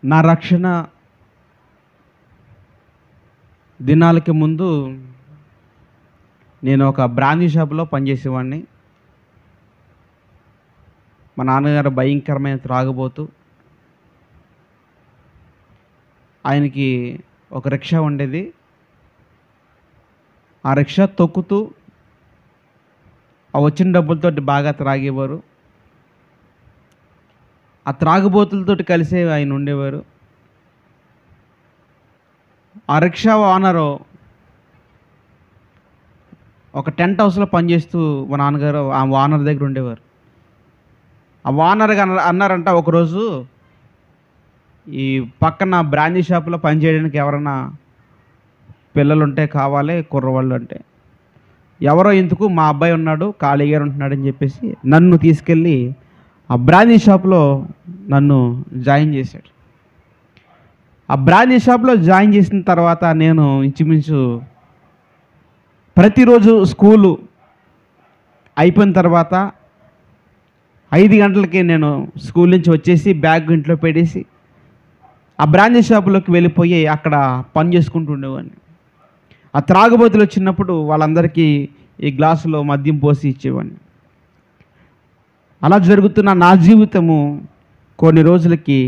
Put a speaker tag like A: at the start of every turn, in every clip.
A: నా రక్షణ దినాలకి ముందు నేను ఒక బ్రాందీ షాప్లో పనిచేసేవాడిని. మా నాన్నగారు భయంకరమైన త్రాగుబోతు. ఆయనకి ఒక రిక్షా ఉండేది. ఆ రిక్షా తొక్కుతూ ఆ వచ్చిన డబ్బులతో బాగా త్రాగేవారు. ఆ త్రాగుబోతులతో కలిసే ఆయన ఉండేవారు. ఆ రిక్షా ఓనరు ఒక టెంట్ హౌస్లో పనిచేస్తూ మా నాన్నగారు ఆ ఓనర్ దగ్గర ఉండేవారు. ఆ ఓనర్గా అన్నారంట ఒకరోజు, ఈ పక్కన బ్రాందీ షాప్లో పనిచేయడానికి ఎవరైనా పిల్లలుంటే కావాలి, కుర్రవాళ్ళు అంటే. ఎవరో ఇందుకు మా అబ్బాయి ఉన్నాడు, ఖాళీగా ఉంటున్నాడు అని చెప్పేసి నన్ను తీసుకెళ్ళి ఆ బ్రాందీ షాప్లో నన్ను జాయిన్ చేశాడు. ఆ బ్రాందీ షాప్లో జాయిన్ చేసిన తర్వాత నేను ఇంచుమించు ప్రతిరోజు స్కూలు అయిపోయిన తర్వాత 5 గంటలకి నేను స్కూల్ నుంచి వచ్చేసి బ్యాగ్ ఇంట్లో పెట్టేసి ఆ బ్రాందీ షాపులోకి వెళ్ళిపోయి అక్కడ పని చేసుకుంటూ ఉండేవాడిని. ఆ త్రాగుబోతులు వచ్చినప్పుడు వాళ్ళందరికీ ఈ గ్లాసులో మద్యం పోసి ఇచ్చేవాడిని. అలా జరుగుతున్న నా జీవితము కొన్ని రోజులకి,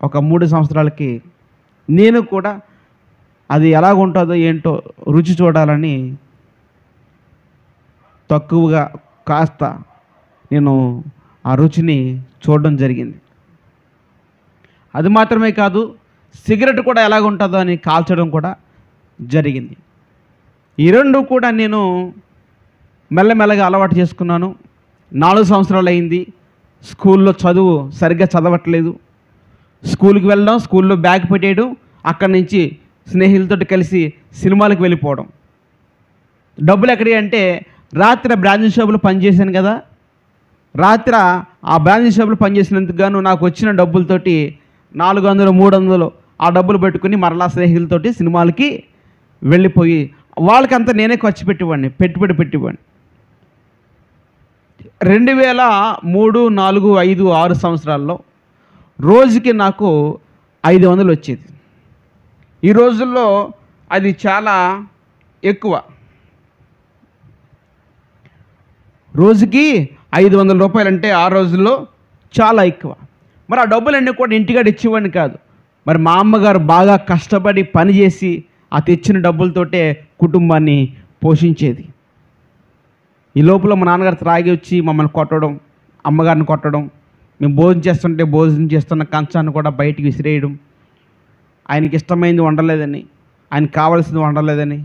A: ఒక 3 సంవత్సరాలకి నేను కూడా అది ఎలాగుంటుందో ఏంటో రుచి చూడాలని తక్కువగా కాస్త నేను ఆ రుచిని చూడడం జరిగింది. అది మాత్రమే కాదు, సిగరెట్ కూడా ఎలాగుంటుందో అని కాల్చడం కూడా జరిగింది. ఈ రెండు కూడా నేను మెల్లమెల్లగా అలవాటు చేసుకున్నాను. 4 సంవత్సరాలు అయింది. స్కూల్లో చదువు సరిగ్గా చదవట్లేదు. స్కూల్కి వెళ్ళడం, స్కూల్లో బ్యాగ్ పెట్టేయడం, అక్కడి నుంచి స్నేహితులతో కలిసి సినిమాలకు వెళ్ళిపోవడం. డబ్బులు ఎక్కడి అంటే, రాత్రి బ్రాందీ షాపులో పనిచేశాను కదా, రాత్రి ఆ బ్రాందీ షాపులో పనిచేసినందుకు గాను నాకు వచ్చిన డబ్బులతోటి 400, 300 ఆ డబ్బులు పెట్టుకుని మరలా స్నేహితులతోటి సినిమాలకి వెళ్ళిపోయి వాళ్ళకంతా నేనే ఖర్చు పెట్టేవాడిని, పెట్టుబడి పెట్టేవాడిని. 2003, 4, 5, 6 సంవత్సరాల్లో రోజుకి నాకు 500 వచ్చేది. ఈ రోజుల్లో అది చాలా ఎక్కువ. రోజుకి 500 రూపాయలు అంటే ఆ రోజుల్లో చాలా ఎక్కువ. మరి ఆ డబ్బులన్నీ కూడా ఇంటికాడ ఇచ్చేవాడిని కాదు. మరి మా అమ్మగారు బాగా కష్టపడి పనిచేసి ఆ తెచ్చిన డబ్బులతోటే కుటుంబాన్ని పోషించేది. ఈ లోపల మా నాన్నగారు త్రాగి వచ్చి మమ్మల్ని కొట్టడం, అమ్మగారిని కొట్టడం, మేము భోజనం చేస్తున్న కంచాన్ని కూడా బయటికి విసిరేయడం, ఆయనకి ఇష్టమైంది వండలేదని, ఆయనకి కావాల్సింది వండలేదని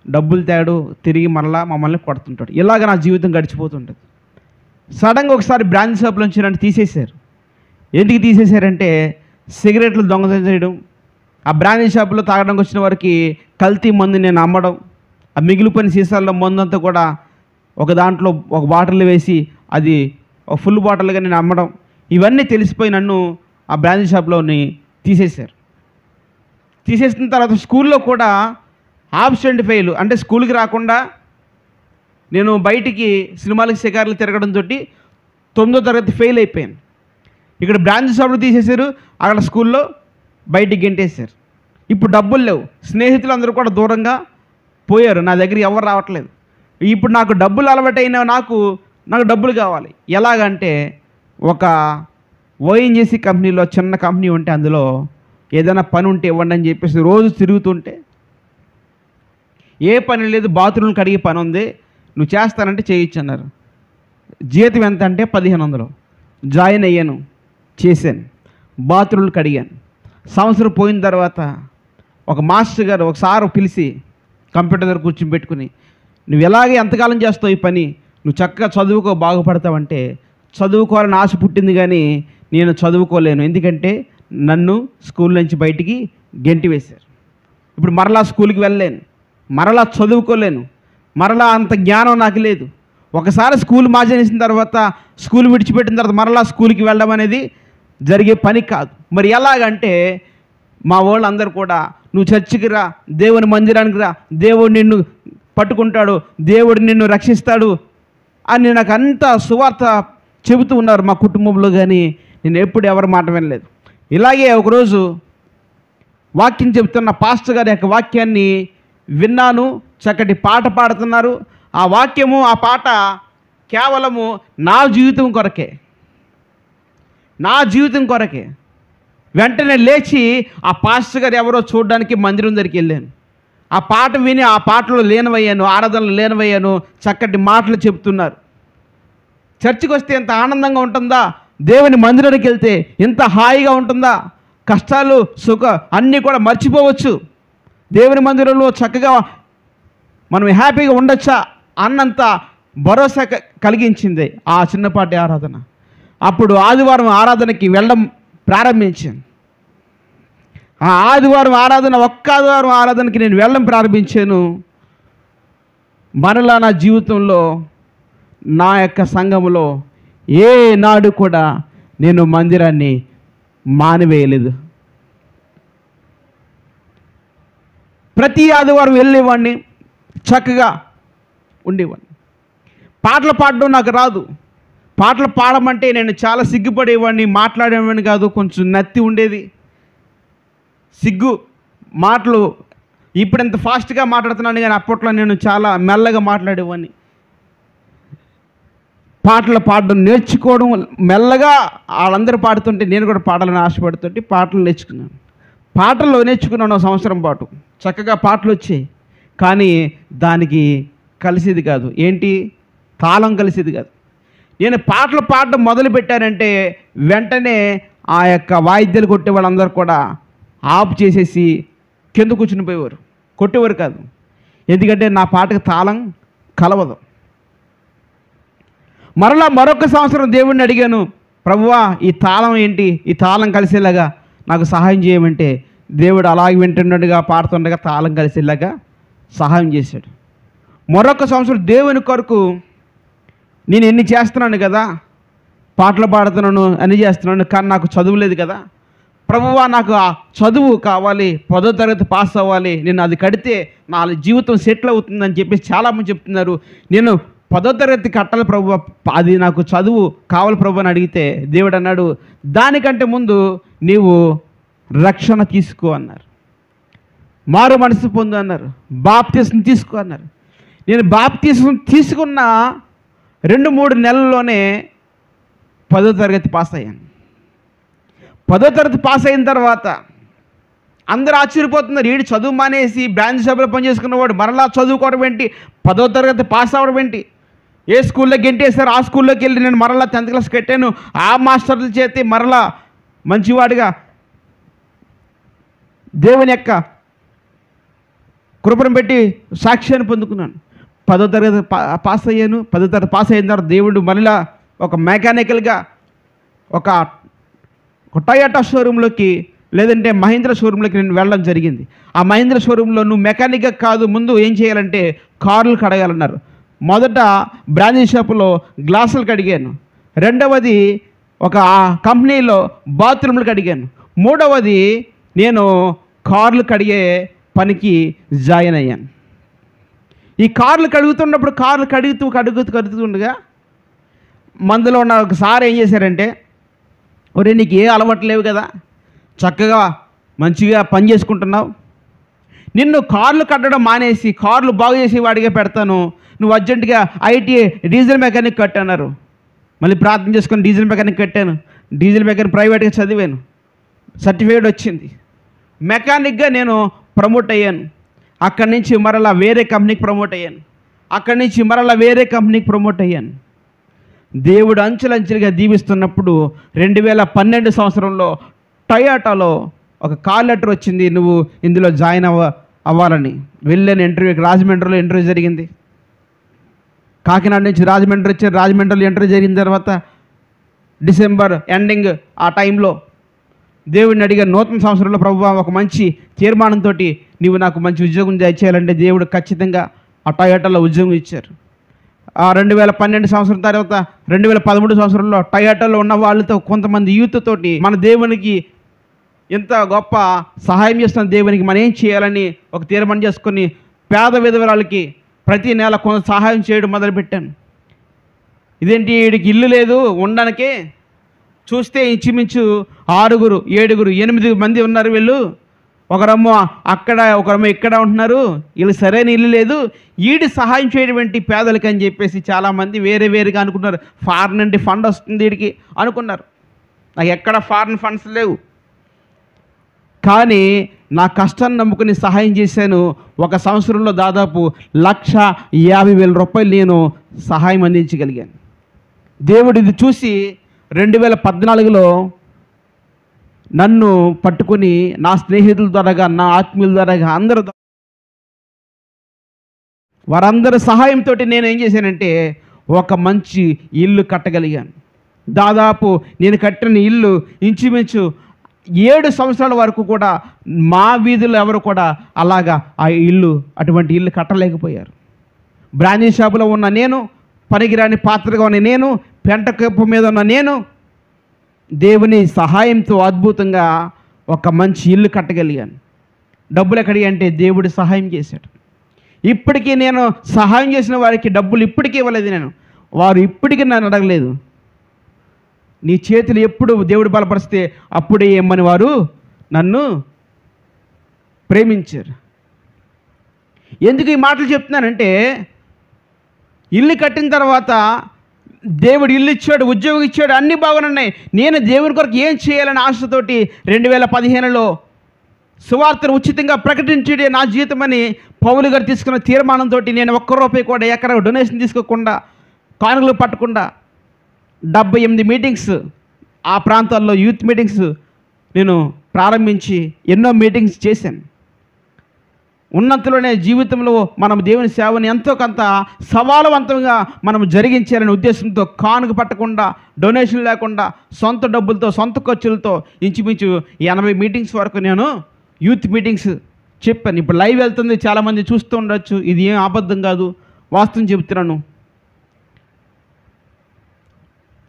A: డబ్బులు తేడు తిరిగి మరలా మమ్మల్ని కొడుతుంటాడు. ఇలాగ నా జీవితం గడిచిపోతుంటుంది. సడన్గా ఒకసారి బ్రాందీ షాప్ నుంచి నన్ను తీసేశారు. ఎందుకు తీసేశారంటే, సిగరెట్లు దొంగతనం చేయడం, ఆ బ్రాందీ షాపులో తాగడానికి వచ్చిన వారికి కల్తీ మందు నేను అమ్మడం, ఆ మిగిలిపోయిన సీసాల్లో మందు అంతా కూడా ఒక దాంట్లో ఒక బాటిల్ వేసి అది ఒక ఫుల్ బాటిల్గా నేను అమ్మడం, ఇవన్నీ తెలిసిపోయి నన్ను ఆ బ్రాందీ షాప్లోని తీసేశారు. తీసేసిన తర్వాత స్కూల్లో కూడా ఆబ్సెంట్ ఫెయిల్, అంటే స్కూల్కి రాకుండా నేను బయటికి సినిమాలకి షికార్లు తిరగడంతో 9వ తరగతి ఫెయిల్ అయిపోయాను. ఇక్కడ బ్రాంచ్ షాప్లో తీసేశారు, అక్కడ స్కూల్లో బయటికి గెంటేశారు. ఇప్పుడు డబ్బులు లేవు, స్నేహితులు అందరూ కూడా దూరంగా పోయారు, నా దగ్గర ఎవరు రావట్లేదు. ఇప్పుడు నాకు డబ్బులు అలవాటైన నాకు డబ్బులు కావాలి. ఎలాగంటే, ఒక ఓఎన్జీసీ కంపెనీలో చిన్న కంపెనీ ఉంటే అందులో ఏదైనా పని ఉంటే ఇవ్వండి అని చెప్పేసి రోజు తిరుగుతుంటే, ఏ పని లేదు, బాత్రూమ్లు కడిగే పని ఉంది, నువ్వు చేస్తానంటే చేయొచ్చు అన్నారు. జీతం ఎంత అంటే 1500. జాయిన్ అయ్యాను, చేశాను, బాత్రూమ్లు కడిగాను. సంవత్సరం పోయిన తర్వాత ఒక మాస్టర్ గారు ఒకసారి పిలిచి కంప్యూటర్ దగ్గర కూర్చొని పెట్టుకుని, నువ్వు ఎలాగే ఎంతకాలం చేస్తావు ఈ పని, నువ్వు చక్కగా చదువుకో బాగుపడతావంటే, చదువుకోవాలని ఆశ పుట్టింది కానీ నేను చదువుకోలేను, ఎందుకంటే నన్ను స్కూల్ నుంచి బయటికి గెంటి వేశారు. ఇప్పుడు మరలా స్కూల్కి వెళ్ళలేను, మరలా చదువుకోలేను, మరలా అంత జ్ఞానం నాకు లేదు. ఒకసారి స్కూల్ మానేసిన తర్వాత, స్కూల్ విడిచిపెట్టిన తర్వాత మరలా స్కూల్కి వెళ్ళడం అనేది జరిగే పని కాదు. మరి ఎలాగంటే, మా వాళ్ళందరూ కూడా నువ్వు చర్చికి రా, దేవుని మందిరానికి రా, దేవుడు నిన్ను పట్టుకుంటాడు, దేవుడు నిన్ను రక్షిస్తాడు అని నాకు అంతా సువార్త చెబుతూ ఉన్నారు మా కుటుంబంలో. కానీ నేను ఎప్పుడు ఎవరి మాట వినలేదు. ఇలాగే ఒకరోజు వాక్యం చెప్తున్న పాస్టర్ గారి యొక్క వాక్యాన్ని విన్నాను. చక్కటి పాట పాడుతున్నారు. ఆ వాక్యము, ఆ పాట కేవలము నా జీవితం కొరకే. వెంటనే లేచి ఆ పాస్టర్ గారు ఎవరో చూడడానికి మందిరం దగ్గరికి వెళ్ళాను. ఆ పాట విని ఆ పాటలో లీనమయ్యాను, ఆరాధనలో లీనమయ్యాను. చక్కటి మాటలు చెప్తున్నారు. చర్చికి వస్తే ఎంత ఆనందంగా ఉంటుందా, దేవుని మందిరానికి వెళ్తే ఎంత హాయిగా ఉంటుందా, కష్టాలు సుఖ అన్నీ కూడా మర్చిపోవచ్చు, దేవుని మందిరంలో చక్కగా మనం హ్యాపీగా ఉండొచ్చా అన్నంత భరోసా కలిగించింది ఆ చిన్నపాటి ఆరాధన. అప్పుడు ఆదివారం ఆరాధనకి వెళ్ళడం ప్రారంభించాను. ఆ ఆదివారం ఆరాధనకి నేను వెళ్ళడం ప్రారంభించాను. మరలా నా జీవితంలో, నా యొక్క సంఘములో ఏనాడు కూడా నేను మందిరాన్ని మానివేయలేదు. ప్రతి ఆదివారం వెళ్ళేవాడిని, చక్కగా ఉండేవాడిని. పాటలు పాడడం నాకు రాదు. పాటలు పాడమంటే నేను చాలా సిగ్గుపడేవాడిని, మాట్లాడేవాడిని కాదు. కొంచెం నత్తి ఉండేది, సిగ్గు. మాటలు ఇప్పుడు ఎంత ఫాస్ట్గా మాట్లాడుతున్నాను, కానీ అప్పట్లో నేను చాలా మెల్లగా మాట్లాడేవాడిని. పాటలు పాడడం నేర్చుకోవడం మెల్లగా, వాళ్ళందరూ పాడుతుంటే నేను కూడా పాడాలని ఆశపడుతుంటే పాటలు నేర్చుకున్నాను 1 సంవత్సరం పాటు. చక్కగా పాటలు వచ్చాయి, కానీ దానికి కలిసేది కాదు. ఏంటి? తాళం కలిసేది కాదు. నేను పాటలు పాడడం మొదలు పెట్టానంటే వెంటనే ఆ యొక్క వాయిద్యాలు కొట్టే వాళ్ళందరూ కూడా ఆఫ్ చేసేసి కింద కూర్చుని పోయేవారు, కొట్టేవారు కాదు. ఎందుకంటే నా పాటకు తాళం కలవదు. మరొక సంవత్సరం దేవుడిని అడిగాను, ప్రభువా ఈ తాళం ఏంటి, ఈ తాళం కలిసేలాగా నాకు సహాయం చేయమంటే దేవుడు అలాగే వింటుండగా పాడుతుండగా తాళం కలిసేలాగా సహాయం చేశాడు. మరొక సంవత్సరం దేవుని కొరకు నేను ఎన్ని చేస్తున్నాను కదా, పాటలు పాడుతున్నాను, అన్ని చేస్తున్నాను, కానీ నాకు చదువు లేదు కదా. ప్రభువా నాకు ఆ చదువు కావాలి, 10వ తరగతి పాస్ అవ్వాలి, నేను అది కడితే నా జీవితం సెటిల్ అవుతుందని చెప్పేసి చాలామంది చెప్తున్నారు. నేను 10వ తరగతి కట్టాలి ప్రభు, అది నాకు చదువు కావాలి ప్రభు అని అడిగితే దేవుడు అన్నాడు, దానికంటే ముందు నీవు రక్షణ తీసుకో అన్నారు, మారు మనసు పొందు అన్నారు, బాప్తిస్మం తీసుకో అన్నారు. నేను బాప్తిస్మం తీసుకున్న 2-3 నెలల్లోనే 10వ తరగతి పాస్ అయ్యాను. 10వ తరగతి పాస్ అయిన తర్వాత అందరూ ఆశ్చర్యపోతున్నారు, వీడు చదువు మానేసి బ్రాంచ్ సభలో పనిచేసుకున్నవాడు మరలా చదువుకోవడం ఏంటి, 10వ తరగతి పాస్ అవ్వడం ఏంటి, ఏ స్కూల్లో గెంటేశారు ఆ స్కూల్లోకి వెళ్ళి నేను మరలా 10th క్లాస్ కట్టాను, ఆ మాస్టర్ల చేతి మరలా మంచివాడిగా దేవుని యొక్క కృపను పెట్టి సాక్ష్యాన్ని పొందుకున్నాను. 10వ తరగతి పాస్ అయ్యాను. 10వ తరగతి పాస్ అయిన తర్వాత దేవుడు మరలా ఒక మెకానికల్గా ఒక టొయోటా షోరూంలోకి, లేదంటే మహీంద్రా షోరూంలోకి నేను వెళ్ళడం జరిగింది. ఆ మహీంద్రా షోరూంలో నువ్వు మెకానిక్గా కాదు, ముందు ఏం చేయాలంటే కార్లు కడగాలన్నారు. మొదట బ్రాంచ్ షాపులో గ్లాసులు కడిగాను, రెండవది ఒక కంపెనీలో బాత్రూమ్లు కడిగాను, మూడవది నేను కార్లు కడిగే పనికి జాయిన్ అయ్యాను. ఈ కార్లు కడుగుతున్నప్పుడు కార్లు కడుగుతుండగా మందులో ఉన్న ఒకసారి ఏం చేశారంటే, ఒరే నీకు ఏ అలవాటు లేవు కదా, చక్కగా మంచిగా పని చేసుకుంటున్నావు, నిన్ను కార్లు కట్టడం మానేసి కార్లు బాగు చేసి వాడిగా పెడతాను, నువ్వు అర్జెంటుగా ఐటీఐ డీజిల్ మెకానిక్ కట్టన్నారు. మళ్ళీ ప్రార్థన చేసుకొని డీజిల్ మెకానిక్ కట్టాను. డీజిల్ మెకానిక్ ప్రైవేట్గా చదివాను, సర్టిఫికేట్ వచ్చింది. మెకానిక్గా నేను ప్రమోట్ అయ్యాను. అక్కడి నుంచి మరలా వేరే కంపెనీకి ప్రమోట్ అయ్యాను. అక్కడి నుంచి మరలా వేరే కంపెనీకి ప్రమోట్ అయ్యాను. దేవుడు అంచెలంచెలుగా దీవిస్తున్నప్పుడు 2012 సంవత్సరంలో టొయోటాలో ఒక కాల్ లెటర్ వచ్చింది, నువ్వు ఇందులో జాయిన్ అవ్వాలని. వెళ్ళాను ఇంటర్వ్యూకి. రాజమండ్రిలో ఇంటర్వ్యూ జరిగింది. కాకినాడ నుంచి రాజమండ్రి వచ్చారు. రాజమండ్రిలో ఇంటర్వ్యూ జరిగిన తర్వాత డిసెంబర్ ఎండింగ్ ఆ టైంలో దేవుడిని అడిగాను, నూతన సంవత్సరంలో ప్రభువా ఒక మంచి తీర్మానంతో నీవు నాకు మంచి ఉద్యోగం చేయాలంటే దేవుడు ఖచ్చితంగా ఆ టొయోటాలో ఉద్యోగం ఇచ్చారు. ఆ 2012 సంవత్సరం తర్వాత 2013 సంవత్సరంలో టొయోటాలో ఉన్న వాళ్ళతో కొంతమంది యూత్ తోటి మన దేవునికి ఎంత గొప్ప సహాయం చేస్తున్న దేవునికి మనం ఏం చేయాలని ఒక తీర్మానం చేసుకొని పేద విధవరాలకి ప్రతి నెల కొంత సహాయం చేయడం మొదలుపెట్టాను. ఇదేంటి వీడికి ఇల్లు లేదు ఉండడానికి, చూస్తే ఇంచుమించు 6, 7, 8 మంది ఉన్నారు వీళ్ళు. ఒకరమ్మో అక్కడ, ఒకరమ్మో ఇక్కడ ఉంటున్నారు. వీళ్ళు సరైన ఇల్లు లేదు, ఈడి సహాయం చేయటువంటి పేదలకి అని చెప్పేసి చాలామంది వేరే వేరేగా అనుకున్నారు. ఫారెన్ నుండి ఫండ్ వస్తుంది వీడికి అనుకున్నారు. నాకు ఎక్కడ ఫారెన్ ఫండ్స్ లేవు, కానీ నా కష్టాన్ని నమ్ముకుని సహాయం చేశాను. ఒక సంవత్సరంలో దాదాపు 1,50,000 రూపాయలు నేను సహాయం అందించగలిగాను. దేవుడు ఇది చూసి 2014లో నన్ను పట్టుకుని నా స్నేహితుల ద్వారాగా, నా ఆత్మీయుల ద్వారాగా, వారందరి సహాయంతో నేను ఏం చేశానంటే ఒక మంచి ఇల్లు కట్టగలిగాను. దాదాపు నేను కట్టిన ఇల్లు ఇంచుమించు 7 సంవత్సరాల వరకు కూడా మా వీధిలో ఎవరు కూడా అలాగా అటువంటి ఇల్లు కట్టలేకపోయారు. బ్రాందీ షాపులో ఉన్న నేను, పనికిరాని పాత్రగా ఉన్న నేను, పెంట కప్పు మీద ఉన్న నేను దేవుని సహాయంతో అద్భుతంగా ఒక మంచి ఇల్లు కట్టగలిగాను. డబ్బులు ఎక్కడి అంటే దేవుడు సహాయం చేశాడు. ఇప్పటికీ నేను సహాయం చేసిన వారికి డబ్బులు ఇప్పటికీ ఇవ్వలేదు. వారు ఇప్పటికీ నన్ను అడగలేదు. నీ చేతులు ఎప్పుడు దేవుడు బలపరిస్తే అప్పుడే ఇమ్మని వారు నన్ను ప్రేమించారు. ఎందుకు ఈ మాటలు చెప్తున్నానంటే, ఇల్లు కట్టిన తర్వాత దేవుడు ఇల్లు ఇచ్చాడు, ఉద్యోగం ఇచ్చాడు, అన్నీ బాగున్నాయి. నేను దేవుని కొరకు ఏం చేయాలని ఆశతోటి 2015లో సువార్తను ఉచితంగా ప్రకటించడే నా జీవితమని పౌలు గారు తీసుకున్న తీర్మానంతో నేను ₹1 కూడా ఎక్కడ డొనేషన్ తీసుకోకుండా, కానుకలు పట్టకుండా 78 మీటింగ్స్ ఆ ప్రాంతాల్లో యూత్ మీటింగ్స్ నేను ప్రారంభించి ఎన్నో మీటింగ్స్ చేశాను. ఉన్నంతలోనే జీవితంలో మనం దేవుని సేవని ఎంతో కొంత సవాలవంతంగా మనం జరిగించాలనే ఉద్దేశంతో కానుక పట్టకుండా, డొనేషన్ లేకుండా, సొంత డబ్బులతో, సొంత ఖర్చులతో ఇంచుమించు 80 మీటింగ్స్ వరకు నేను యూత్ మీటింగ్స్ చెప్పాను. ఇప్పుడు లైవ్ వెళ్తుంది, చాలామంది చూస్తూ ఉండొచ్చు. ఇది ఏం అబద్ధం కాదు, వాస్తవం చెబుతున్నాను.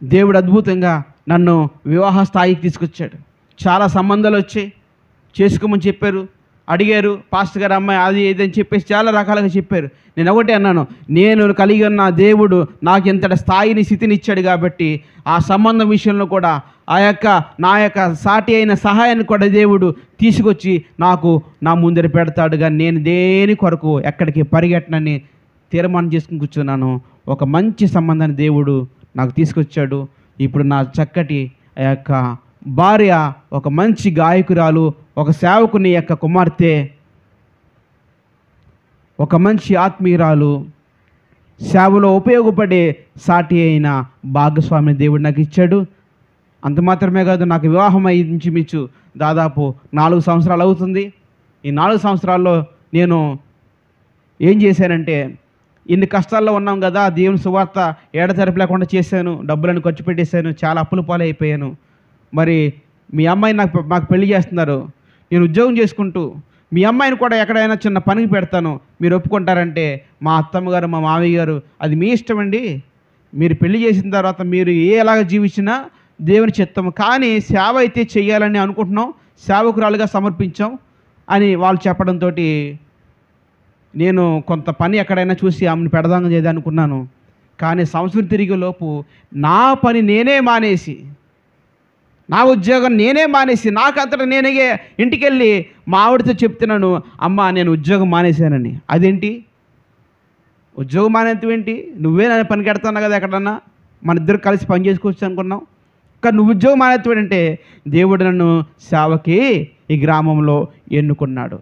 A: దేవుడు అద్భుతంగా నన్ను వివాహ స్థాయికి తీసుకొచ్చాడు. చాలా సంబంధాలు వచ్చాయి, చేసుకోమని చెప్పారు, అడిగారు. పాస్టర్ గారు అమ్మాయి అది ఇది అని చెప్పేసి చాలా రకాలుగా చెప్పారు. నేను ఒకటే అన్నాను, నేను కలిగి ఉన్న దేవుడు నాకు ఇంతటి స్థాయిని, స్థితిని ఇచ్చాడు కాబట్టి ఆ సంబంధం విషయంలో కూడా నా యొక్క సాటి అయిన సహాయాన్ని కూడా దేవుడు తీసుకొచ్చి నాకు నా ముందర పెడతాడు. కానీ నేను దేని కొరకు ఎక్కడికి పరిగెట్టనని తీర్మానం చేసుకుని కూర్చున్నాను. ఒక మంచి సంబంధాన్ని దేవుడు నాకు తీసుకొచ్చాడు. ఇప్పుడు నా చక్కటి ఆ యొక్క భార్య ఒక మంచి గాయకురాలు, ఒక సేవకుని యొక్క కుమార్తె, ఒక మంచి ఆత్మీయురాలు, సేవలో ఉపయోగపడే సాటి అయిన భాగస్వామిని దేవుడు నాకు ఇచ్చాడు. అంత మాత్రమే కాదు, నాకు వివాహం ఇంచుమించు దాదాపు 4 సంవత్సరాలు అవుతుంది. ఈ 4 సంవత్సరాల్లో నేను ఏం చేశానంటే, ఇన్ని కష్టాల్లో ఉన్నాం కదా, దేవుని సువార్త ఏడతెరపు లేకుండా చేశాను, డబ్బులను ఖర్చు పెట్టేశాను, చాలా అప్పుల పాలైపోయాను. మరి మీ అమ్మాయి మాకు పెళ్లి చేస్తున్నారు, నేను ఉద్యోగం చేసుకుంటూ మీ అమ్మాయిని కూడా ఎక్కడైనా చిన్న పనికి పెడతాను, మీరు ఒప్పుకుంటారంటే మా అత్తమ్మగారు, మా మామయ్య గారు, అది మీ ఇష్టం అండి, మీరు పెళ్లి చేసిన తర్వాత మీరు ఎలాగ జీవించినా దేవుని చిత్తం, కానీ సేవ అయితే చెయ్యాలని అనుకుంటున్నాం, సేవకురాలుగా సమర్పించాం అని వాళ్ళు చెప్పడంతో నేను కొంత పని ఎక్కడైనా చూసి ఆమెను పెడదాం చేద్దాం అనుకున్నాను. కానీ సంవత్సరం తిరిగే లోపు నా పని నేనే మానేసి, నా ఉద్యోగం నేనే మానేసి, నాకంతటా నేనే ఇంటికి వెళ్ళి మా ఆవిడతో చెప్తున్నాను, అమ్మ నేను ఉద్యోగం మానేశానని. అదేంటి ఉద్యోగం మానేంటి, నువ్వే నన్ను పని కడతాను కదా, ఎక్కడన్నా మన ఇద్దరు కలిసి పని చేసుకోవచ్చు అనుకున్నాం, కానీ నువ్వు ఉద్యోగం మానేంటి. దేవుడు నన్ను సేవకి ఈ గ్రామంలో ఎన్నుకున్నాడు.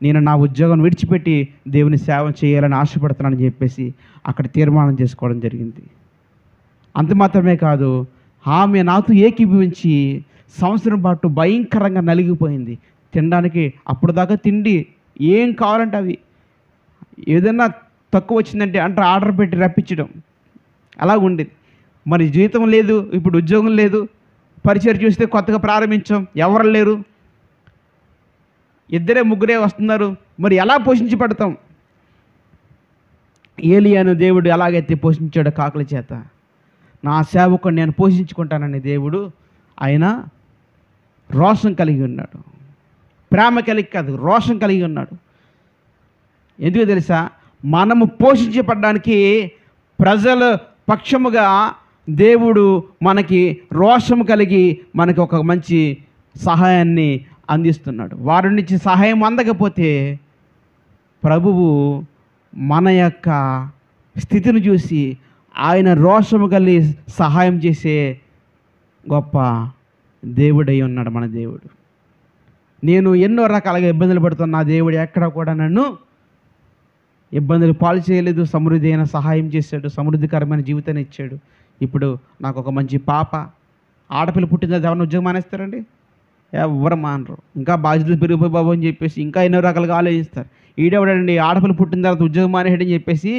A: నేను నా ఉద్యోగం విడిచిపెట్టి దేవుని సేవ చేయాలని ఆశపడుతున్నానని చెప్పేసి అక్కడ తీర్మానం చేసుకోవడం జరిగింది. అంత మాత్రమే కాదు, ఆమె నాతో ఏకీభవించి సంవత్సరం పాటు భయంకరంగా నలిగిపోయింది. తినడానికి అప్పుడు దాకా తిండి ఏం కావాలంటే అవి, ఏదన్నా తక్కువ వచ్చిందంటే ఆర్డర్ పెట్టి రప్పించడం అలా ఉండేది. మరి జీతం లేదు, ఇప్పుడు ఉద్యోగం లేదు, పరిచయం చూస్తే కొత్తగా ప్రారంభించాం, ఎవరు లేరు, 2 3 వస్తున్నారు, మరి ఎలా పోషించబడతాం? ఏలియాను దేవుడు ఎలాగైతే పోషించాడో కాకుల చేత, నా సేవకుని నేను పోషించుకుంటానని దేవుడు ఆయన రోషం కలిగి ఉన్నాడు. ప్రేమ కలిగి కాదు, రోషం కలిగి ఉన్నాడు. ఎందుకు తెలుసా? మనము పోషించబడడానికి ప్రజల పక్షముగా దేవుడు మనకి రోషం కలిగి మనకి ఒక మంచి సహాయాన్ని అందిస్తున్నాడు. వారి నుంచి సహాయం అందకపోతే ప్రభువు మన యొక్క స్థితిని చూసి ఆయన రోషము కలిగి సహాయం చేసే గొప్ప దేవుడై ఉన్నాడు మన దేవుడు. నేను ఎన్నో రకాలుగా ఇబ్బందులు పడుతున్నా, నా దేవుడు ఎక్కడ కూడా నన్ను ఇబ్బందులు పాలు చేయలేదు, సమృద్ధి అయిన సహాయం చేశాడు, సమృద్ధికరమైన జీవితాన్ని ఇచ్చాడు. ఇప్పుడు నాకు ఒక మంచి పాప, ఆడపిల్ల పుట్టిందా ఎవరిని ఉద్యోగం మానేస్తారండి? ఎవరు మానరు. ఇంకా బాధ్యతలు పెరిగిపోయి బాబు అని చెప్పేసి ఇంకా ఎన్నో రకాలుగా ఆలోచిస్తారు. ఈడెవడండి ఆడపిల్ల పుట్టిన తర్వాత ఉద్యోగం మానేయడని చెప్పేసి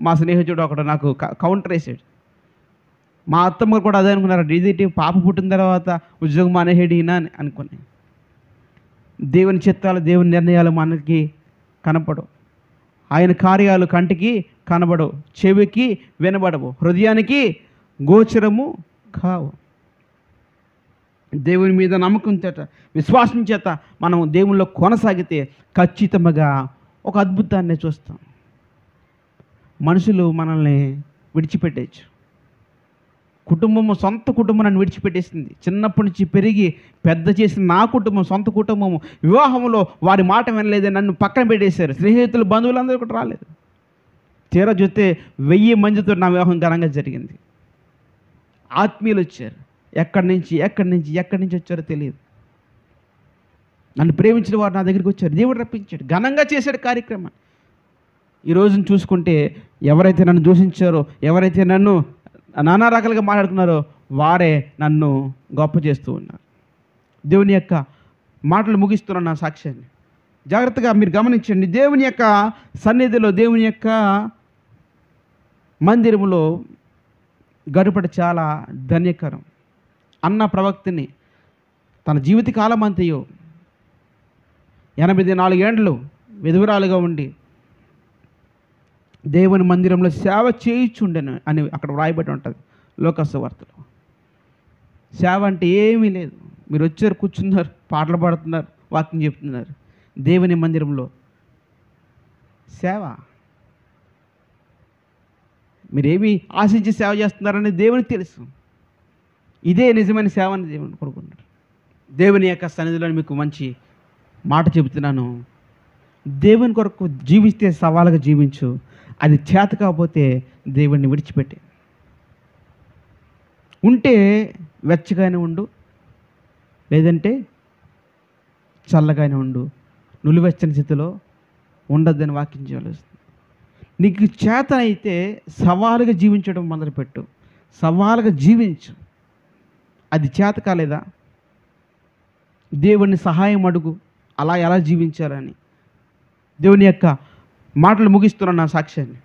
A: మా స్నేహితుడు ఒకడు నాకు కౌంటర్ వేసాడు. మా అత్తమ్మ కూడా అదే అనుకున్నారు, ఇదేంటి పాప పుట్టిన తర్వాత ఉద్యోగం మానేసేడినా అని అనుకున్నాను. దేవుని చిత్తాలు, దేవుని నిర్ణయాలు మనకి కనపడవు. ఆయన కార్యాలు కంటికి కనబడవు, చెవికి వినబడవు, హృదయానికి గోచరము కావు. దేవుని మీద నమ్మకం చేత, విశ్వాసం చేత మనం దేవునిలో కొనసాగితే ఖచ్చితంగా ఒక అద్భుతాన్ని చూస్తాం. మనుషులు మనల్ని విడిచిపెట్టేయచ్చు. కుటుంబము, సొంత కుటుంబం నన్ను విడిచిపెట్టేసింది. చిన్నప్పటి నుంచి పెరిగి పెద్ద చేసిన నా కుటుంబం, సొంత కుటుంబము, వివాహంలో వారి మాట వినలేదే నన్ను పక్కన పెట్టేశారు. స్నేహితులు, బంధువులందరూ కూడా రాలేదు. తీరా చూస్తే 1000 మందితో నా వివాహం ఘనంగా జరిగింది. ఆత్మీయులు వచ్చారు, ఎక్కడి నుంచి వచ్చారో తెలియదు. నన్ను ప్రేమించిన వారు నా దగ్గరికి వచ్చారు, దేవుడు రప్పించాడు, ఘనంగా చేశాడు కార్యక్రమం. ఈ రోజున చూసుకుంటే ఎవరైతే నన్ను దూషించారో, ఎవరైతే నన్ను నానా రకాలుగా మాట్లాడుకున్నారో వారే నన్ను గొప్ప చేస్తూ ఉన్నారు. దేవుని యొక్క మాటలు ముగిస్తున్నాను నా సాక్ష్యాన్ని. జాగ్రత్తగా మీరు గమనించండి. దేవుని యొక్క సన్నిధిలో, దేవుని యొక్క మందిరములో గడపడం చాలా ధన్యకరం. అన్న ప్రవక్తని తన జీవితకాలం అంతయో 84 ఏండ్లు విధురాలుగా ఉండి దేవుని మందిరంలో సేవ చేయించుండెను అని అక్కడ వ్రాయబడి ఉంటుంది లోకాసు వార్తలో. సేవ అంటే ఏమీ లేదు. మీరు వచ్చారు, కూర్చున్నారు, పాటలు పాడుతున్నారు, వాక్యం చెప్తున్నారు. దేవుని మందిరంలో సేవ, మీరేమి ఆశించి సేవ చేస్తున్నారని దేవునికి తెలుసు. ఇదే నిజమైన సేవ అని దేవుని కోరుకుంటున్నారు. దేవుని యొక్క సన్నిధిలో మీకు మంచి మాట చెబుతున్నాను. దేవుని కొరకు జీవిస్తే సవాలుగా జీవించు. అది చేత కాకపోతే దేవుడిని విడిచిపెట్టి ఉంటే వెచ్చగానే ఉండు, లేదంటే చల్లగానే ఉండు. నులివెచ్చని స్థితిలో ఉండద్దని వాక్యం చేయవలసింది. నీకు చేత అయితే సవాలుగా జీవించడం మొదలుపెట్టు, సవాలుగా జీవించు. అది చేత కాలేదా దేవుని సహాయం అడుగు, అలా ఎలా జీవించాలని. దేవుని యొక్క మాటలు ముగిస్తున్నాను నా సాక్ష్యాన్ని.